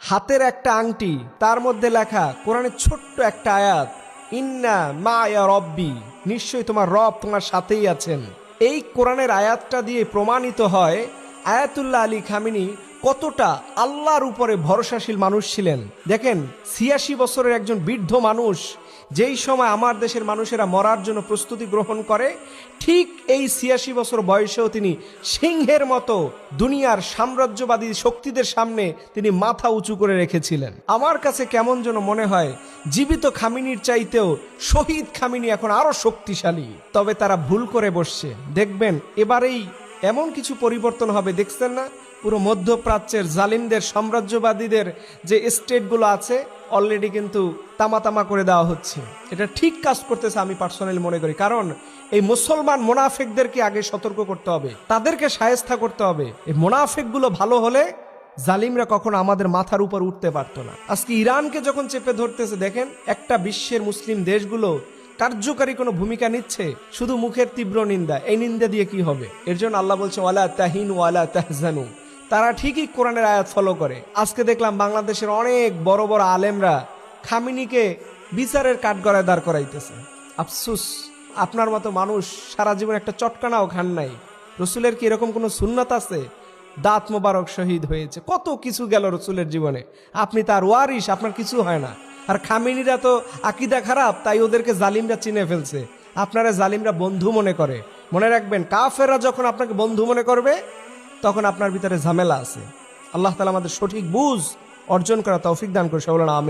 হাতের একটা আংটি, তার মধ্যে লেখা কোরআনের ছোট্ট একটা আয়াত, ইন্না মা ইয়া রব্বি, নিশ্চয়ই তোমার রব তোমার সাথেই আছেন। এই কোরআনের আয়াতটা দিয়ে প্রমাণিত হয় আয়াতুল্লাহ আলী খামিনি কতটা আল্লাহর উপরে ভরসাশীল মানুষ ছিলেন। দেখেন, ৮৬ বছরের একজন বৃদ্ধ মানুষ যেই সময় আমার দেশের মানুষেরা মরার জন্য প্রস্তুতি গ্রহণ করে, ঠিক এই ৮৬ বছর বয়সেও তিনি সিংহের মতো দুনিয়ার সাম্রাজ্যবাদী শক্তিদের সামনে তিনি মাথা উঁচু করে রেখেছিলেন। আমার কাছে কেমন যেন মনে হয় জীবিত খামিনির চাইতেও শহীদ খামিনি এখন আরো শক্তিশালী। তবে তারা ভুল করে বসছে। দেখবেন এবারেই এমন কিছু পরিবর্তন হবে, দেখছেন না? পুরো মধ্যপ্রাচ্যের জালিমদের সাম্রাজ্যবাদীদের যে স্টেটগুলো আছে অলরেডি কিন্তু তামা করে দেওয়া হচ্ছে। এটা ঠিক কাজ করতেছে আমি পার্সোনালি মনে করি। কারণ এই মুসলমান মোনাফেকদেরকে আগে সতর্ক করতে হবে, তাদেরকে শায়েস্তা করতে হবে। এই মোনাফেকগুলো ভালো হলে জালিমরা কখনো আমাদের মাথার উপর উঠতে পারতো না। আজকে ইরানকে যখন চেপে ধরতেছে, দেখেন একটা বিশ্বের মুসলিম দেশগুলো কার্যকারী কোনো ভূমিকা নিচ্ছে, শুধু মুখের তীব্র নিন্দা। এই নিন্দা দিয়ে কি হবে? এর জন্য আল্লাহ বলছে ওয়ালা তাহিনু ওয়ালা তাহজানু। তারা ঠিকই কোরআনের আয়াত ফলো করে। আজকে দেখলাম বাংলাদেশের অনেক বড় বড় আলেমরা খামিনিকে বিচারের কাঠগড়ায় দাঁড় করাইতেছে। আফসুস, আপনার মতো মানুষ সারা জীবন একটা চটকানাও খান নাই। রসুলের কি এরকম কোনো সুন্নাত আছে? দাঁত মোবারক শহীদ হয়েছে, কত কিছু গেল রসুলের জীবনে। আপনি তার ওয়ারিস, আপনার কিছু হয় না। আর খামিনিরা তো আকীদা খারাপ, তাই ওদেরকে জালিমরা চিনে ফেলছে। আপনারা জালিমরা বন্ধু মনে করে। মনে রাখবেন, কাফেররা যখন আপনাকে বন্ধু মনে করবে তখন আপনার ভিতরে ঝামেলা আছে। আল্লাহ তাআলা আমাদের সঠিক বুঝ অর্জন করা তৌফিক দান করে। সকলে আমিন।